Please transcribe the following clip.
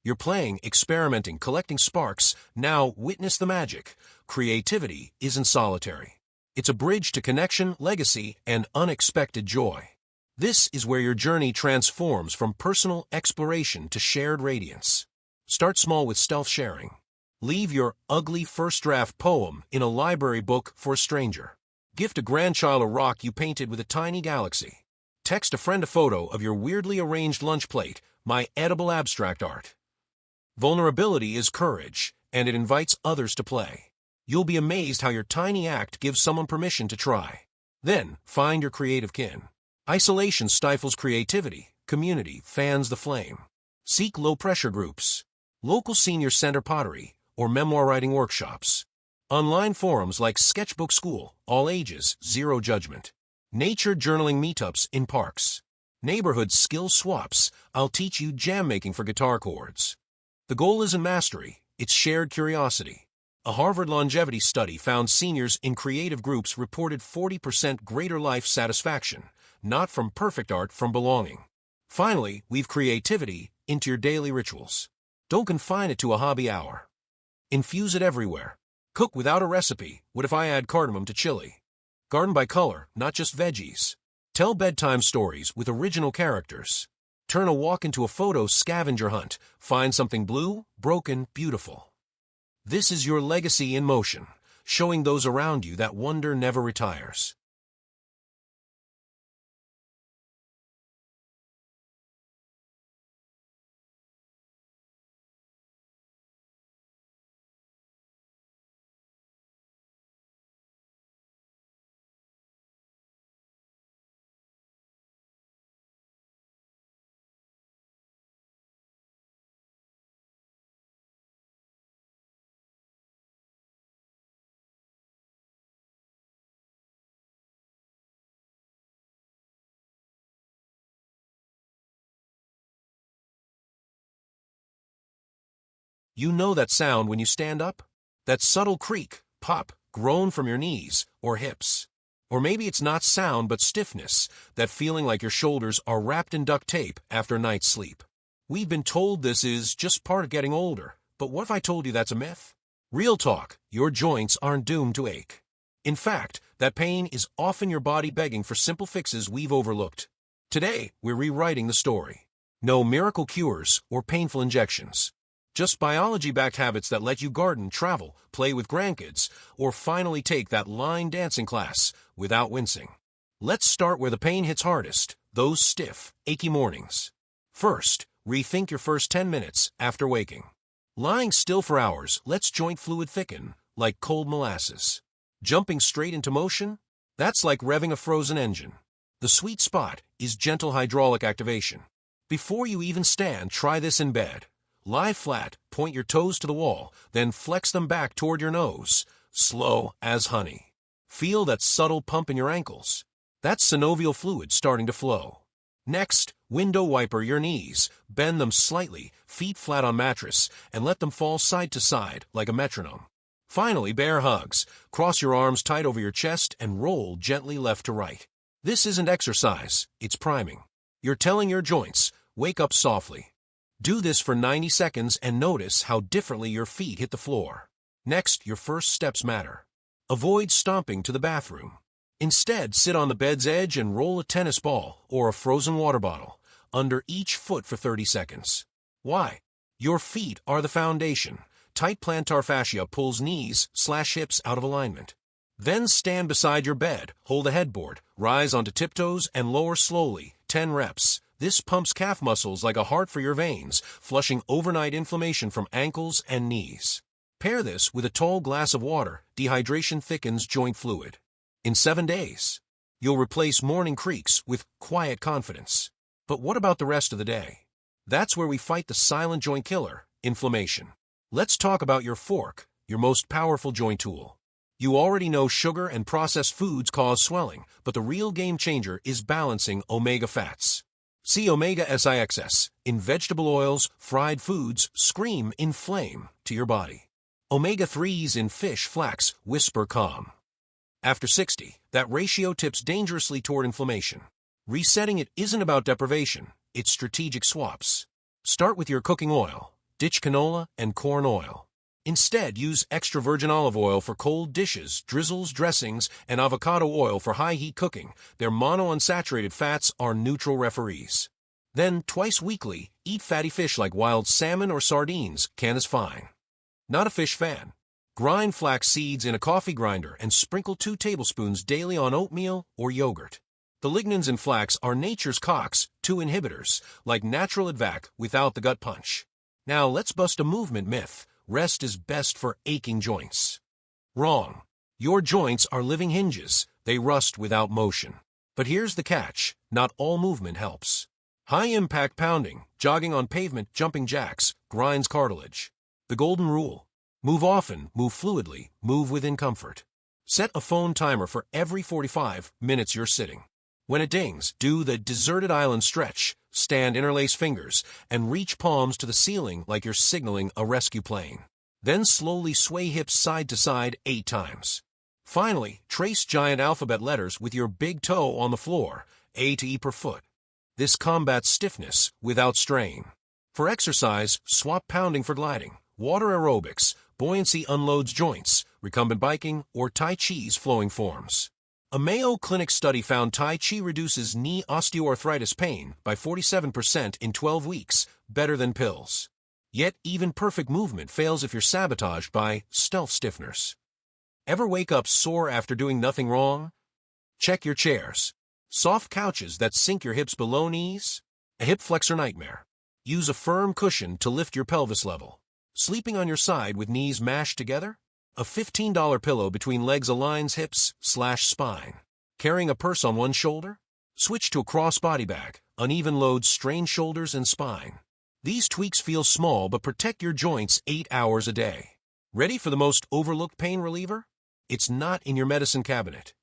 You're playing, experimenting, collecting sparks. Now witness the magic. Creativity isn't solitary. It's a bridge to connection, legacy, and unexpected joy. This is where your journey transforms from personal exploration to shared radiance. Start small with stealth sharing. Leave your ugly first draft poem in a library book for a stranger. Gift a grandchild a rock you painted with a tiny galaxy. Text a friend a photo of your weirdly arranged lunch plate, my edible abstract art. Vulnerability is courage, and it invites others to play. You'll be amazed how your tiny act gives someone permission to try. Then, find your creative kin. Isolation stifles creativity. Community fans the flame. Seek low-pressure groups, local senior center pottery, or memoir writing workshops. Online forums like Sketchbook School, all ages, zero judgment. Nature journaling meetups in parks. Neighborhood skill swaps, I'll teach you jam making for guitar chords. The goal isn't mastery, it's shared curiosity. A Harvard longevity study found seniors in creative groups reported 40% greater life satisfaction, not from perfect art, from belonging. Finally, weave creativity into your daily rituals. Don't confine it to a hobby hour. Infuse it everywhere. Cook without a recipe. What if I add cardamom to chili? Garden by color, not just veggies. Tell bedtime stories with original characters. Turn a walk into a photo scavenger hunt. Find something blue, broken, beautiful. This is your legacy in motion, showing those around you that wonder never retires. You know that sound when you stand up? That subtle creak, pop, groan from your knees or hips. Or maybe it's not sound but stiffness, that feeling like your shoulders are wrapped in duct tape after a night's sleep. We've been told this is just part of getting older, but what if I told you that's a myth? Real talk, your joints aren't doomed to ache. In fact, that pain is often your body begging for simple fixes we've overlooked. Today, we're rewriting the story. No miracle cures or painful injections. Just biology-backed habits that let you garden, travel, play with grandkids, or finally take that line dancing class without wincing. Let's start where the pain hits hardest, those stiff, achy mornings. First, rethink your first 10 minutes after waking. Lying still for hours lets joint fluid thicken, like cold molasses. Jumping straight into motion? That's like revving a frozen engine. The sweet spot is gentle hydraulic activation. Before you even stand, try this in bed. Lie flat, point your toes to the wall, then flex them back toward your nose, slow as honey. Feel that subtle pump in your ankles. That's synovial fluid starting to flow. Next, window wiper your knees, bend them slightly, feet flat on mattress, and let them fall side to side like a metronome. Finally, bear hugs. Cross your arms tight over your chest and roll gently left to right. This isn't exercise, it's priming. You're telling your joints, wake up softly. Do this for 90 seconds and notice how differently your feet hit the floor. Next, your first steps matter. Avoid stomping to the bathroom. Instead, sit on the bed's edge and roll a tennis ball or a frozen water bottle under each foot for 30 seconds. Why? Your feet are the foundation. Tight plantar fascia pulls knees/hips out of alignment. Then stand beside your bed, hold the headboard, rise onto tiptoes and lower slowly, 10 reps. This pumps calf muscles like a heart for your veins, flushing overnight inflammation from ankles and knees. Pair this with a tall glass of water. Dehydration thickens joint fluid. In 7 days, you'll replace morning creaks with quiet confidence. But what about the rest of the day? That's where we fight the silent joint killer, inflammation. Let's talk about your fork, your most powerful joint tool. You already know sugar and processed foods cause swelling, but the real game changer is balancing omega fats. See omega-6 in vegetable oils, fried foods, scream inflame to your body. Omega-3s in fish, flax, whisper calm. After 60, that ratio tips dangerously toward inflammation. Resetting it isn't about deprivation, it's strategic swaps. Start with your cooking oil. Ditch canola and corn oil. Instead, use extra virgin olive oil for cold dishes, drizzles, dressings, and avocado oil for high-heat cooking. Their monounsaturated fats are neutral referees. Then, twice weekly, eat fatty fish like wild salmon or sardines. Can is fine. Not a fish fan. Grind flax seeds in a coffee grinder and sprinkle 2 tablespoons daily on oatmeal or yogurt. The lignans in flax are nature's COX-2 inhibitors, like natural Advac without the gut punch. Now let's bust a movement myth. Rest is best for aching joints. Wrong. Your joints are living hinges. They rust without motion. But here's the catch. Not all movement helps. High-impact pounding, jogging on pavement, jumping jacks, grinds cartilage. The golden rule. Move often, move fluidly, move within comfort. Set a phone timer for every 45 minutes you're sitting. When it dings, do the deserted island stretch, stand interlace fingers, and reach palms to the ceiling like you're signaling a rescue plane. Then slowly sway hips side to side 8 times. Finally, trace giant alphabet letters with your big toe on the floor, A to E per foot. This combats stiffness without strain. For exercise, swap pounding for gliding, water aerobics, buoyancy unloads joints, recumbent biking, or Tai Chi's flowing forms. A Mayo Clinic study found Tai Chi reduces knee osteoarthritis pain by 47% in 12 weeks, better than pills. Yet even perfect movement fails if you're sabotaged by stealth stiffeners. Ever wake up sore after doing nothing wrong? Check your chairs. Soft couches that sink your hips below knees? A hip flexor nightmare. Use a firm cushion to lift your pelvis level. Sleeping on your side with knees mashed together? A $15 pillow between legs aligns hips/spine. Carrying a purse on one shoulder? Switch to a cross-body bag. Uneven loads strain shoulders and spine. These tweaks feel small but protect your joints 8 hours a day. Ready for the most overlooked pain reliever? It's not in your medicine cabinet.